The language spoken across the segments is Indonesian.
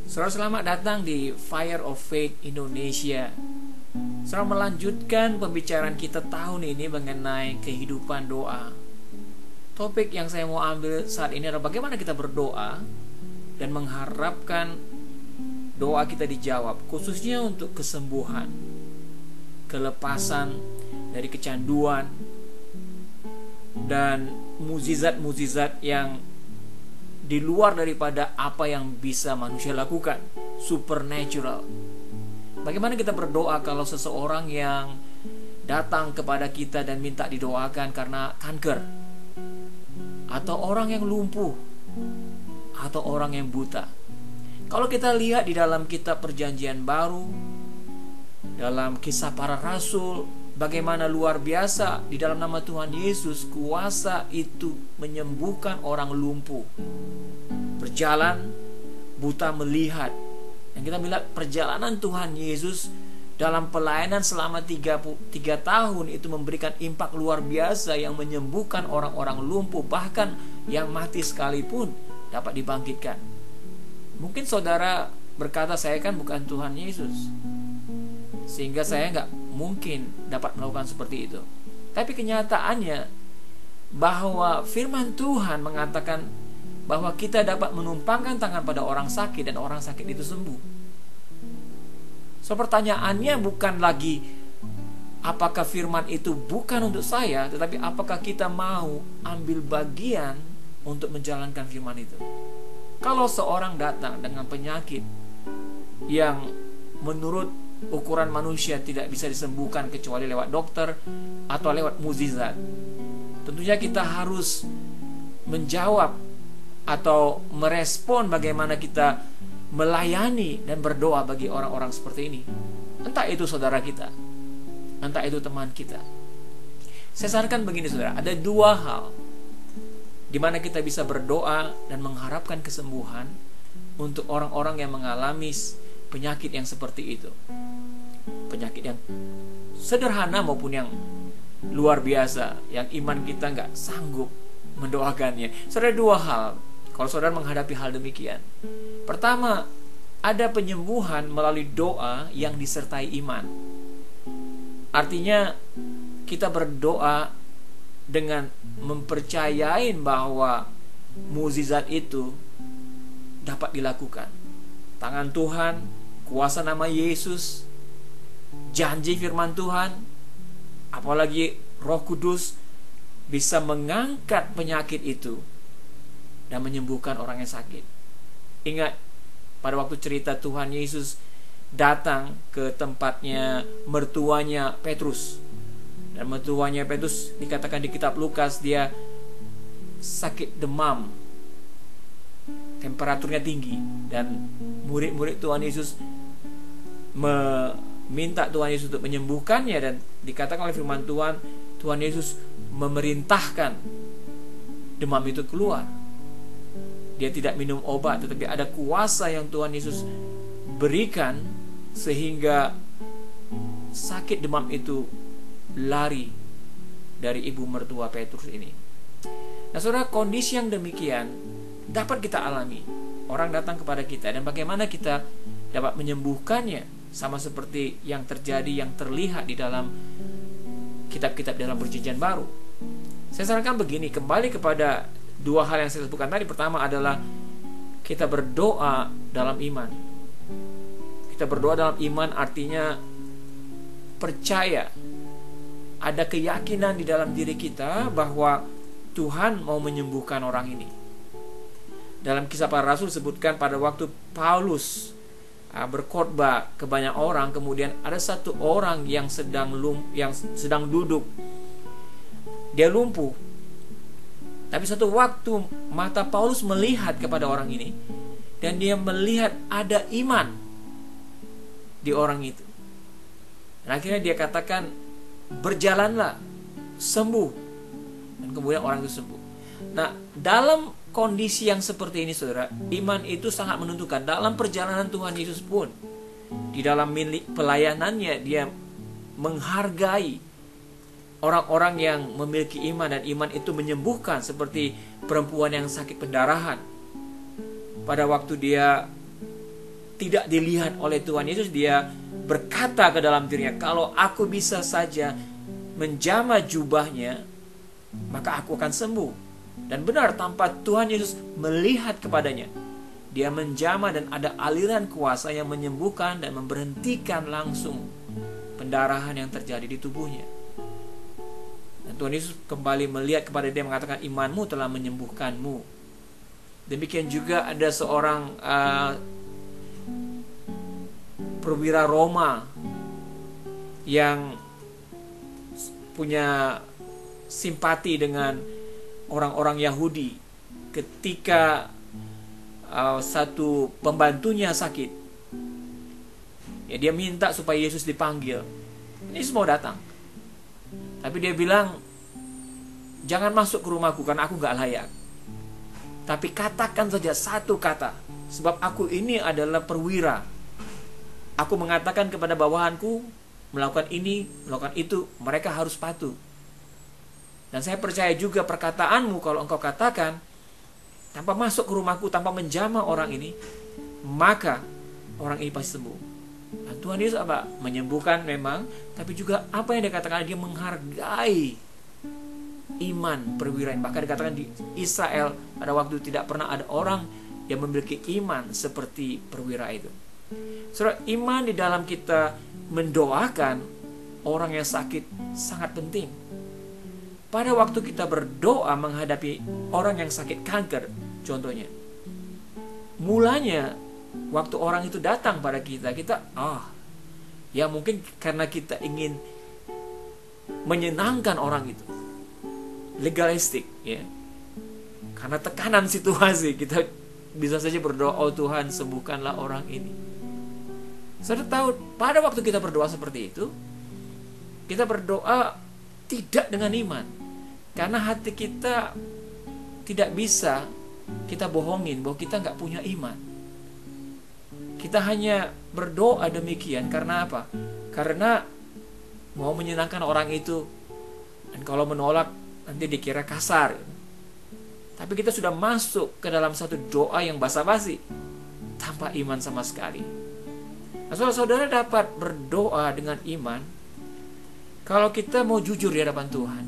Saudara, selamat datang di Fire of Faith Indonesia. Saudara, melanjutkan pembicaraan kita tahun ini mengenai kehidupan doa. Topik yang saya mau ambil saat ini adalah bagaimana kita berdoa dan mengharapkan doa kita dijawab, khususnya untuk kesembuhan, kelepasan dari kecanduan, dan mukjizat-mukjizat yang di luar daripada apa yang bisa manusia lakukan, supernatural. Bagaimana kita berdoa kalau seseorang yang datang kepada kita dan minta didoakan karena kanker, atau orang yang lumpuh, atau orang yang buta. Kalau kita lihat di dalam kitab Perjanjian Baru, dalam Kisah Para Rasul, bagaimana luar biasa di dalam nama Tuhan Yesus kuasa itu menyembuhkan orang lumpuh, berjalan, buta melihat. Dan kita melihat perjalanan Tuhan Yesus dalam pelayanan selama 33 tahun itu memberikan impak luar biasa yang menyembuhkan orang-orang lumpuh, bahkan yang mati sekalipun dapat dibangkitkan. Mungkin saudara berkata, saya kan bukan Tuhan Yesus, sehingga saya nggak mungkin dapat melakukan seperti itu. Tapi kenyataannya bahwa firman Tuhan mengatakan bahwa kita dapat menumpangkan tangan pada orang sakit dan orang sakit itu sembuh. So, pertanyaannya bukan lagi apakah firman itu bukan untuk saya, tetapi apakah kita mau ambil bagian untuk menjalankan firman itu. Kalau seorang datang dengan penyakit yang menurut ukuran manusia tidak bisa disembuhkan kecuali lewat dokter atau lewat mukjizat, tentunya kita harus menjawab atau merespon bagaimana kita melayani dan berdoa bagi orang-orang seperti ini. Entah itu saudara kita, entah itu teman kita. Saya sarankan begini saudara, ada dua hal di mana kita bisa berdoa dan mengharapkan kesembuhan untuk orang-orang yang mengalami penyakit yang seperti itu. Penyakit yang sederhana maupun yang luar biasa, yang iman kita nggak sanggup mendoakannya. Saudara, dua hal kalau saudara menghadapi hal demikian. Pertama, ada penyembuhan melalui doa yang disertai iman. Artinya kita berdoa dengan mempercayai bahwa mukjizat itu dapat dilakukan. Tangan Tuhan, kuasa nama Yesus, janji firman Tuhan, apalagi Roh Kudus bisa mengangkat penyakit itu dan menyembuhkan orang yang sakit. Ingat, pada waktu cerita Tuhan Yesus datang ke tempatnya mertuanya Petrus, dan mertuanya Petrus dikatakan di kitab Lukas dia sakit demam, temperaturnya tinggi, dan murid-murid Tuhan Yesus meminta Tuhan Yesus untuk menyembuhkannya, dan dikatakan oleh firman Tuhan, Tuhan Yesus memerintahkan demam itu keluar. Dia tidak minum obat, tetapi ada kuasa yang Tuhan Yesus berikan sehingga sakit demam itu lari dari ibu mertua Petrus ini. Nah saudara, kondisi yang demikian dapat kita alami. Orang datang kepada kita, dan bagaimana kita dapat menyembuhkannya, sama seperti yang terjadi, yang terlihat di dalam kitab-kitab dalam Perjanjian Baru. Saya sarankan begini, kembali kepada dua hal yang saya sebutkan tadi. Pertama adalah kita berdoa dalam iman. Kita berdoa dalam iman artinya percaya, ada keyakinan di dalam diri kita bahwa Tuhan mau menyembuhkan orang ini. Dalam Kisah Para Rasul disebutkan pada waktu Paulus berkhotbah ke banyak orang, kemudian ada satu orang yang sedang duduk. Dia lumpuh. Tapi satu waktu mata Paulus melihat kepada orang ini, dan dia melihat ada iman di orang itu. Dan akhirnya dia katakan, berjalanlah, sembuh. Dan kemudian orang itu sembuh. Nah, dalam kondisi yang seperti ini saudara, iman itu sangat menentukan. Dalam perjalanan Tuhan Yesus pun, di dalam pelayanannya, dia menghargai orang-orang yang memiliki iman, dan iman itu menyembuhkan, seperti perempuan yang sakit pendarahan. Pada waktu dia tidak dilihat oleh Tuhan Yesus, dia berkata ke dalam dirinya, kalau aku bisa saja menjamah jubahnya, maka aku akan sembuh. Dan benar, tanpa Tuhan Yesus melihat kepadanya, dia menjamah dan ada aliran kuasa yang menyembuhkan dan memberhentikan langsung pendarahan yang terjadi di tubuhnya. Dan Tuhan Yesus kembali melihat kepada dia, mengatakan, imanmu telah menyembuhkanmu. Demikian juga ada seorang perwira Roma yang punya simpati dengan orang-orang Yahudi. Ketika satu pembantunya sakit, ya dia minta supaya Yesus dipanggil. Yesus mau datang, tapi dia bilang, jangan masuk ke rumahku karena aku gak layak, tapi katakan saja satu kata, sebab aku ini adalah perwira. Aku mengatakan kepada bawahanku melakukan ini, melakukan itu, mereka harus patuh. Dan saya percaya juga perkataanmu, kalau engkau katakan tanpa masuk ke rumahku, tanpa menjamah orang ini, maka orang ini pasti sembuh. Dan Tuhan Yesus apa? Menyembuhkan memang, tapi juga apa yang dikatakan, dia menghargai iman perwira ini. Bahkan dikatakan di Israel pada waktu tidak pernah ada orang yang memiliki iman seperti perwira itu. Saudara, iman di dalam kita mendoakan orang yang sakit sangat penting. Pada waktu kita berdoa menghadapi orang yang sakit kanker, contohnya, mulanya waktu orang itu datang pada kita ya mungkin karena kita ingin menyenangkan orang itu, legalistik, ya, karena tekanan situasi, kita bisa saja berdoa, oh Tuhan sembuhkanlah orang ini. Saudara tahu, pada waktu kita berdoa seperti itu, kita berdoa tidak dengan iman, karena hati kita tidak bisa kita bohongin bahwa kita nggak punya iman. Kita hanya berdoa demikian karena apa? Karena mau menyenangkan orang itu, dan kalau menolak nanti dikira kasar. Tapi kita sudah masuk ke dalam satu doa yang basa-basi tanpa iman sama sekali. Nah, saudara dapat berdoa dengan iman kalau kita mau jujur di hadapan Tuhan.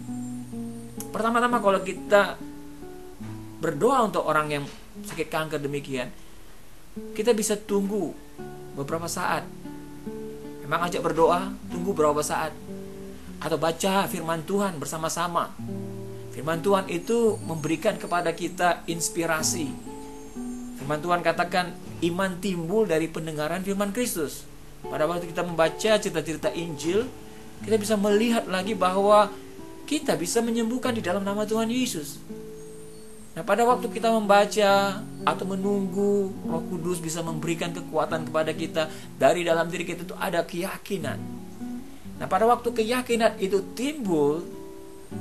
Pertama-tama, kalau kita berdoa untuk orang yang sakit kanker demikian, kita bisa tunggu beberapa saat. Memang ajak berdoa, tunggu beberapa saat, atau baca firman Tuhan bersama-sama. Firman Tuhan itu memberikan kepada kita inspirasi. Firman Tuhan katakan, iman timbul dari pendengaran firman Kristus. Pada waktu kita membaca cerita-cerita Injil, kita bisa melihat lagi bahwa kita bisa menyembuhkan di dalam nama Tuhan Yesus. Nah, pada waktu kita membaca atau menunggu Roh Kudus bisa memberikan kekuatan kepada kita, dari dalam diri kita itu ada keyakinan. Nah, pada waktu keyakinan itu timbul,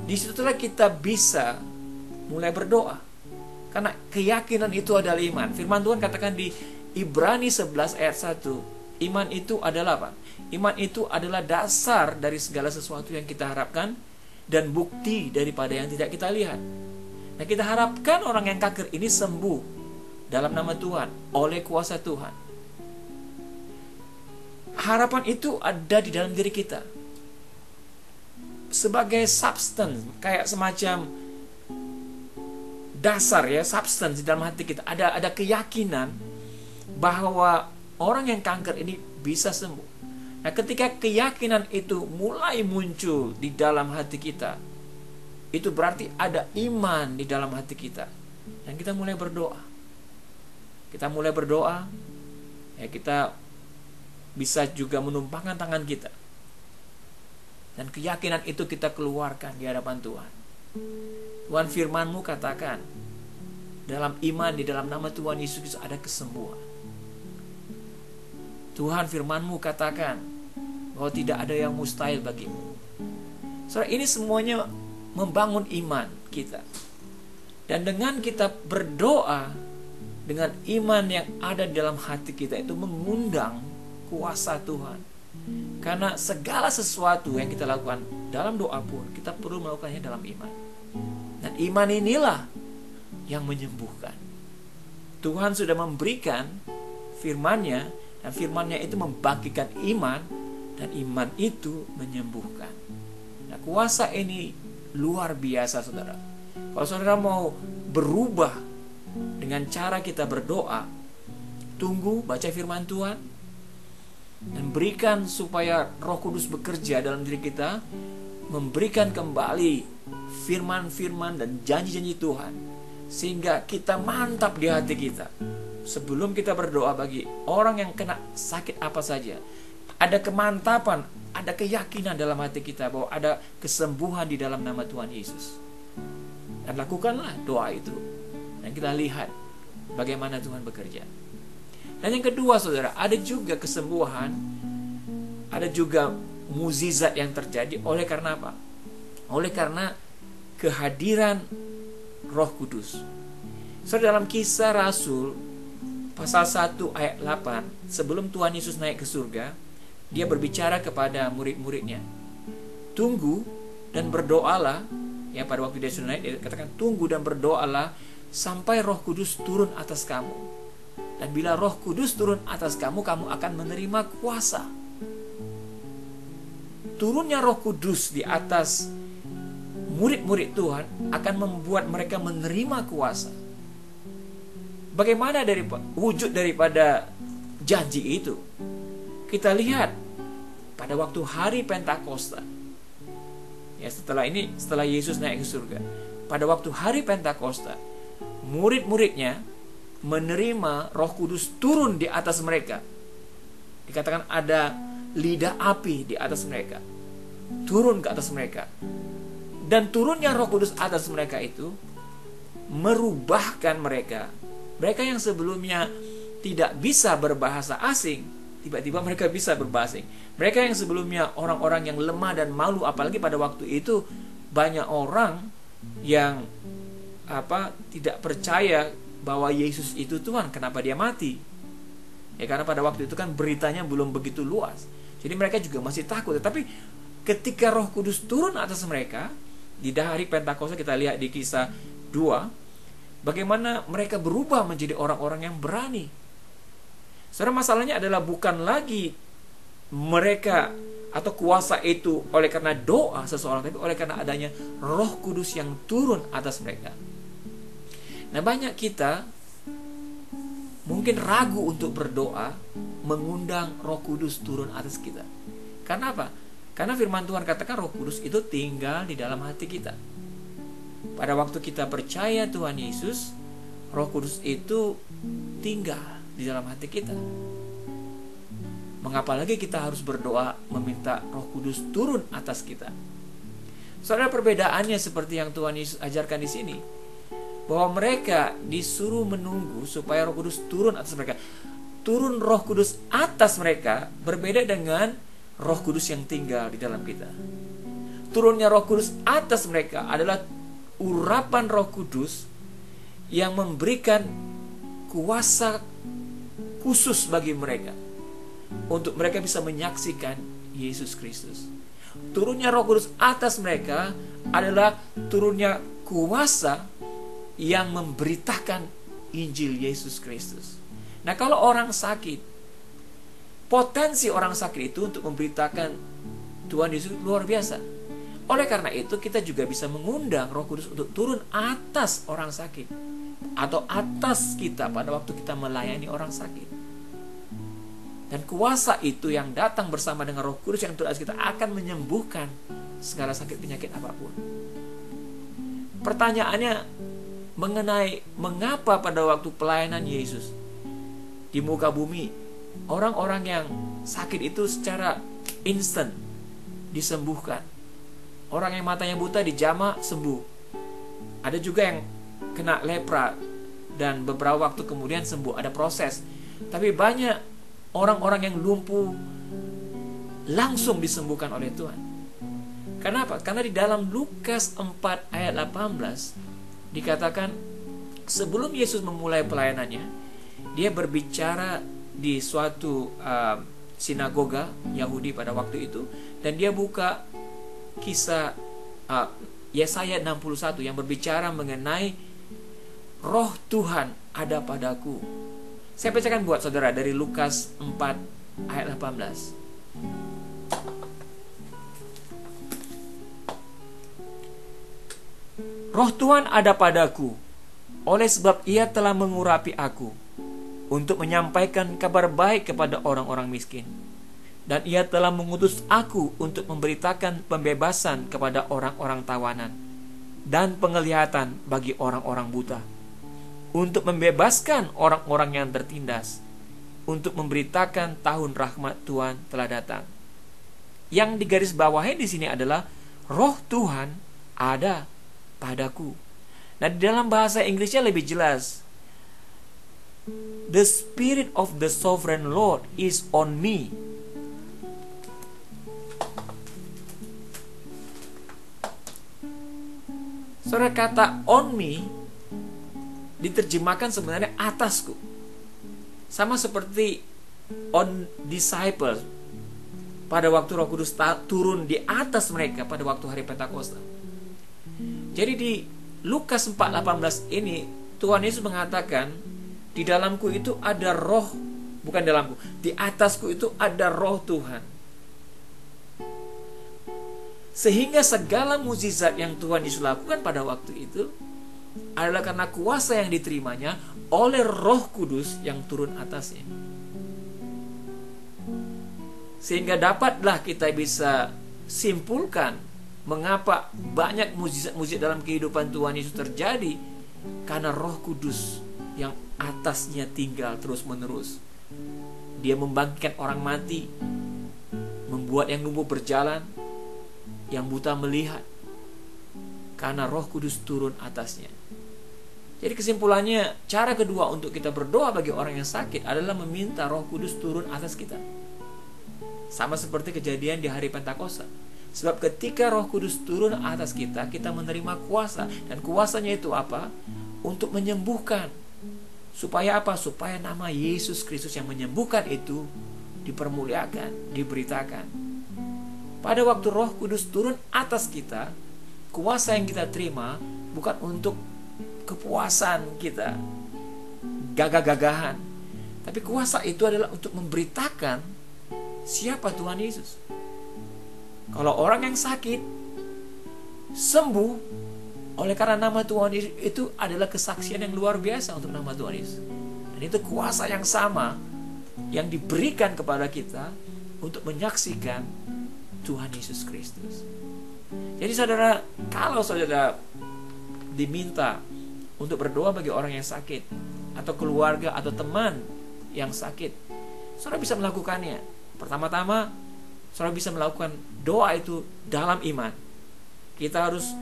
disitulah kita bisa mulai berdoa. Karena keyakinan itu adalah iman. Firman Tuhan katakan di Ibrani 11 ayat 1, iman itu adalah apa? Iman itu adalah dasar dari segala sesuatu yang kita harapkan dan bukti daripada yang tidak kita lihat. Nah, kita harapkan orang yang kanker ini sembuh dalam nama Tuhan, oleh kuasa Tuhan. Harapan itu ada di dalam diri kita sebagai substance, kayak semacam dasar, ya, substance di dalam hati kita. Ada keyakinan bahwa orang yang kanker ini bisa sembuh. Nah, ketika keyakinan itu mulai muncul di dalam hati kita, itu berarti ada iman di dalam hati kita. Dan kita mulai berdoa. Kita mulai berdoa, ya, kita bisa juga menumpangkan tangan kita. Dan keyakinan itu kita keluarkan di hadapan Tuhan. Tuhan, firman-Mu katakan, dalam iman di dalam nama Tuhan Yesus Kristus ada kesembuhan. Tuhan, firman-Mu katakan bahwa tidak ada yang mustahil bagimu. Saudara, ini semuanya membangun iman kita. Dan dengan kita berdoa dengan iman yang ada di dalam hati kita, itu mengundang kuasa Tuhan. Karena segala sesuatu yang kita lakukan dalam doa pun, kita perlu melakukannya dalam iman. Dan iman inilah yang menyembuhkan. Tuhan sudah memberikan firman-Nya, dan firman-Nya itu membagikan iman, dan iman itu menyembuhkan. Nah, kuasa ini luar biasa, saudara. Kalau saudara mau berubah dengan cara kita berdoa, tunggu, baca firman Tuhan, dan berikan supaya Roh Kudus bekerja dalam diri kita, memberikan kembali firman-firman dan janji-janji Tuhan, sehingga kita mantap di hati kita. Sebelum kita berdoa bagi orang yang kena sakit apa saja, ada kemantapan, ada keyakinan dalam hati kita bahwa ada kesembuhan di dalam nama Tuhan Yesus. Dan lakukanlah doa itu, dan kita lihat bagaimana Tuhan bekerja. Dan yang kedua, saudara, ada juga kesembuhan, ada juga mukjizat yang terjadi oleh karena apa? Oleh karena kehadiran Roh Kudus. Saudara, dalam Kisah Rasul pasal 1 ayat 8, sebelum Tuhan Yesus naik ke surga, dia berbicara kepada murid-muridnya, tunggu dan berdoalah. Ya, pada waktu dia sudah naik, dia katakan, tunggu dan berdoalah sampai Roh Kudus turun atas kamu. Dan bila Roh Kudus turun atas kamu, kamu akan menerima kuasa. Turunnya Roh Kudus di atas murid-murid Tuhan akan membuat mereka menerima kuasa. Bagaimana wujud daripada janji itu? Kita lihat pada waktu hari Pentakosta. Ya, setelah Yesus naik ke surga, pada waktu hari Pentakosta, murid-muridnya menerima Roh Kudus turun di atas mereka. Dikatakan ada lidah api di atas mereka, turun ke atas mereka. Dan turunnya Roh Kudus atas mereka itu merubahkan mereka. Mereka yang sebelumnya tidak bisa berbahasa asing, tiba-tiba mereka bisa berbahasa asing. Mereka yang sebelumnya orang-orang yang lemah dan malu, apalagi pada waktu itu banyak orang yang tidak percaya bahwa Yesus itu Tuhan. Kenapa dia mati? Ya, karena pada waktu itu kan beritanya belum begitu luas. Jadi mereka juga masih takut. Tetapi ketika Roh Kudus turun atas mereka di hari Pentakosta, kita lihat di Kisah 2, bagaimana mereka berubah menjadi orang-orang yang berani. Saudara, masalahnya adalah bukan lagi mereka atau kuasa itu oleh karena doa seseorang, tapi oleh karena adanya Roh Kudus yang turun atas mereka. Nah, banyak kita mungkin ragu untuk berdoa mengundang Roh Kudus turun atas kita. Karena apa? Karena firman Tuhan katakan Roh Kudus itu tinggal di dalam hati kita. Pada waktu kita percaya Tuhan Yesus, Roh Kudus itu tinggal di dalam hati kita. Mengapa lagi kita harus berdoa meminta Roh Kudus turun atas kita? Saudara, perbedaannya seperti yang Tuhan Yesus ajarkan di sini, bahwa mereka disuruh menunggu supaya Roh Kudus turun atas mereka. Turun Roh Kudus atas mereka berbeda dengan Roh Kudus yang tinggal di dalam kita. Turunnya Roh Kudus atas mereka adalah urapan Roh Kudus yang memberikan kuasa khusus bagi mereka untuk mereka bisa menyaksikan Yesus Kristus. Turunnya Roh Kudus atas mereka adalah turunnya kuasa yang memberitakan Injil Yesus Kristus. Nah, kalau orang sakit, potensi orang sakit itu untuk memberitakan Tuhan Yesus luar biasa. Oleh karena itu, kita juga bisa mengundang Roh Kudus untuk turun atas orang sakit, atau atas kita pada waktu kita melayani orang sakit. Dan kuasa itu yang datang bersama dengan Roh Kudus yang turun atas kita akan menyembuhkan segala sakit penyakit apapun. Pertanyaannya mengenai mengapa pada waktu pelayanan Yesus di muka bumi, orang-orang yang sakit itu secara instan disembuhkan. Orang yang matanya buta dijamah sembuh. Ada juga yang kena lepra dan beberapa waktu kemudian sembuh. Ada proses. Tapi banyak orang-orang yang lumpuh langsung disembuhkan oleh Tuhan. Kenapa? Karena di dalam Lukas 4 ayat 18 dikatakan sebelum Yesus memulai pelayanannya, dia berbicara di suatu sinagoga Yahudi pada waktu itu, dan dia buka kisah Yesaya 61 yang berbicara mengenai Roh Tuhan ada padaku Saya bacakan buat saudara dari Lukas 4 ayat 18. Roh Tuhan ada padaku, oleh sebab Ia telah mengurapi aku untuk menyampaikan kabar baik kepada orang-orang miskin. Dan Ia telah mengutus aku untuk memberitakan pembebasan kepada orang-orang tawanan dan penglihatan bagi orang-orang buta, untuk membebaskan orang-orang yang tertindas, untuk memberitakan tahun rahmat Tuhan telah datang. Yang digarisbawahi di sini adalah Roh Tuhan ada padaku. Nah, di dalam bahasa Inggrisnya lebih jelas. The Spirit of the Sovereign Lord is on me. Saudara, kata on me diterjemahkan sebenarnya atasku. Sama seperti on disciples pada waktu Roh Kudus turun di atas mereka pada waktu hari Pentakosta. Jadi di Lukas 4:18 ini Tuhan Yesus mengatakan, di dalamku itu ada roh, bukan dalamku, di atasku itu ada Roh Tuhan. Sehingga segala mukjizat yang Tuhan Yesus lakukan pada waktu itu adalah karena kuasa yang diterimanya oleh Roh Kudus yang turun atasnya. Sehingga dapatlah kita bisa simpulkan mengapa banyak mukjizat-mukjizat dalam kehidupan Tuhan Yesus terjadi, karena Roh Kudus yang atasnya tinggal terus-menerus. Dia membangkitkan orang mati, membuat yang lumpuh berjalan, yang buta melihat, karena Roh Kudus turun atasnya. Jadi kesimpulannya, cara kedua untuk kita berdoa bagi orang yang sakit adalah meminta Roh Kudus turun atas kita. Sama seperti kejadian di hari Pentakosta. Sebab ketika Roh Kudus turun atas kita, kita menerima kuasa. Dan kuasanya itu apa? Untuk menyembuhkan. Supaya apa? Supaya nama Yesus Kristus yang menyembuhkan itu dipermuliakan, diberitakan. Pada waktu Roh Kudus turun atas kita, kuasa yang kita terima bukan untuk kepuasan kita, gagah-gagahan. Tapi kuasa itu adalah untuk memberitakan siapa Tuhan Yesus. Kalau orang yang sakit sembuh oleh karena nama Tuhan Yesus, itu adalah kesaksian yang luar biasa untuk nama Tuhan Yesus. Dan itu kuasa yang sama yang diberikan kepada kita untuk menyaksikan Tuhan Yesus Kristus. Jadi saudara, kalau saudara diminta untuk berdoa bagi orang yang sakit, atau keluarga atau teman yang sakit, saudara bisa melakukannya. Pertama-tama, saudara bisa melakukan doa itu dalam iman. Kita harus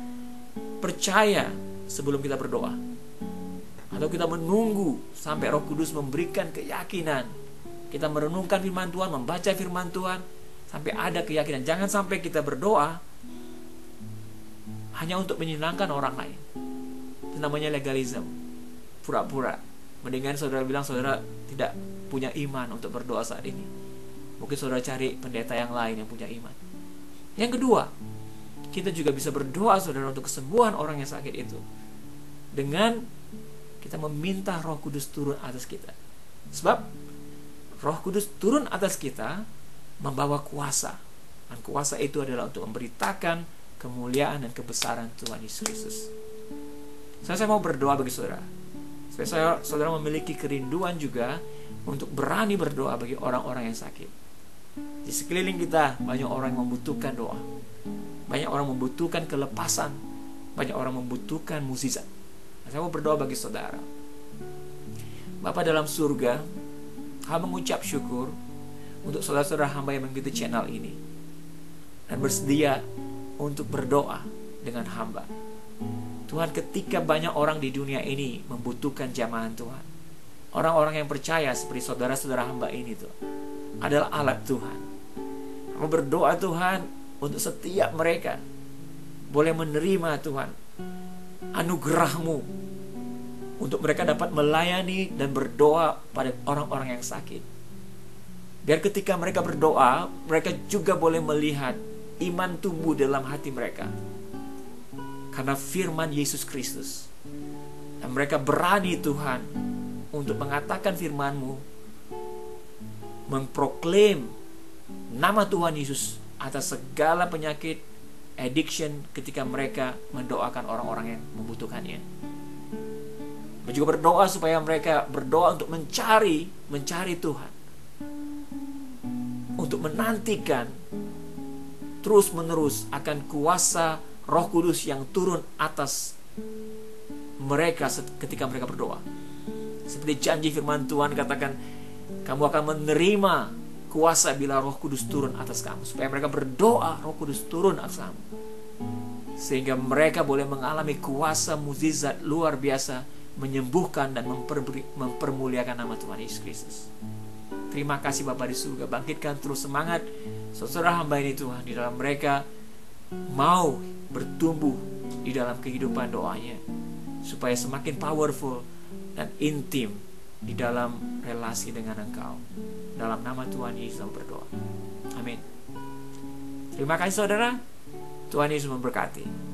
percaya sebelum kita berdoa, atau kita menunggu sampai Roh Kudus memberikan keyakinan. Kita merenungkan firman Tuhan, membaca firman Tuhan, sampai ada keyakinan. Jangan sampai kita berdoa hanya untuk menyenangkan orang lain. Itu namanya legalisme, pura-pura. Mendingan saudara bilang saudara tidak punya iman untuk berdoa saat ini. Mungkin saudara cari pendeta yang lain yang punya iman. Yang kedua, kita juga bisa berdoa saudara untuk kesembuhan orang yang sakit itu, dengan kita meminta Roh Kudus turun atas kita. Sebab Roh Kudus turun atas kita membawa kuasa, dan kuasa itu adalah untuk memberitakan kemuliaan dan kebesaran Tuhan Yesus Kristus. Saya mau berdoa bagi saudara, supaya saudara memiliki kerinduan juga untuk berani berdoa bagi orang-orang yang sakit. Di sekeliling kita banyak orang yang membutuhkan doa, banyak orang membutuhkan kelepasan, banyak orang membutuhkan mukjizat. Saya mau berdoa bagi saudara. Bapa dalam surga, hamba mengucap syukur untuk saudara-saudara hamba yang mengikuti channel ini dan bersedia untuk berdoa dengan hamba. Tuhan, ketika banyak orang di dunia ini membutuhkan jamahan Tuhan, orang-orang yang percaya seperti saudara-saudara hamba ini tuh adalah alat Tuhan. Hamba berdoa Tuhan untuk setiap mereka boleh menerima Tuhan anugerah-Mu, untuk mereka dapat melayani dan berdoa pada orang-orang yang sakit. Biar ketika mereka berdoa, mereka juga boleh melihat iman tumbuh dalam hati mereka karena firman Yesus Kristus. Dan mereka berani Tuhan untuk mengatakan firman-Mu, mengproklaim nama Tuhan Yesus atas segala penyakit, addiction, ketika mereka mendoakan orang-orang yang membutuhkannya. Kami juga berdoa supaya mereka berdoa untuk mencari Tuhan, untuk menantikan terus-menerus akan kuasa Roh Kudus yang turun atas mereka ketika mereka berdoa. Seperti janji firman Tuhan katakan, kamu akan menerima kuasa bila Roh Kudus turun atas kamu. Supaya mereka berdoa, Roh Kudus turun atas kamu, sehingga mereka boleh mengalami kuasa mukjizat luar biasa, menyembuhkan dan mempermuliakan nama Tuhan Yesus Kristus. Terima kasih Bapa di surga. Bangkitkan terus semangat saudara hamba ini Tuhan, di dalam mereka mau bertumbuh di dalam kehidupan doanya, supaya semakin powerful dan intim di dalam relasi dengan Engkau. Dalam nama Tuhan Yesus berdoa. Amin. Terima kasih saudara. Tuhan Yesus memberkati.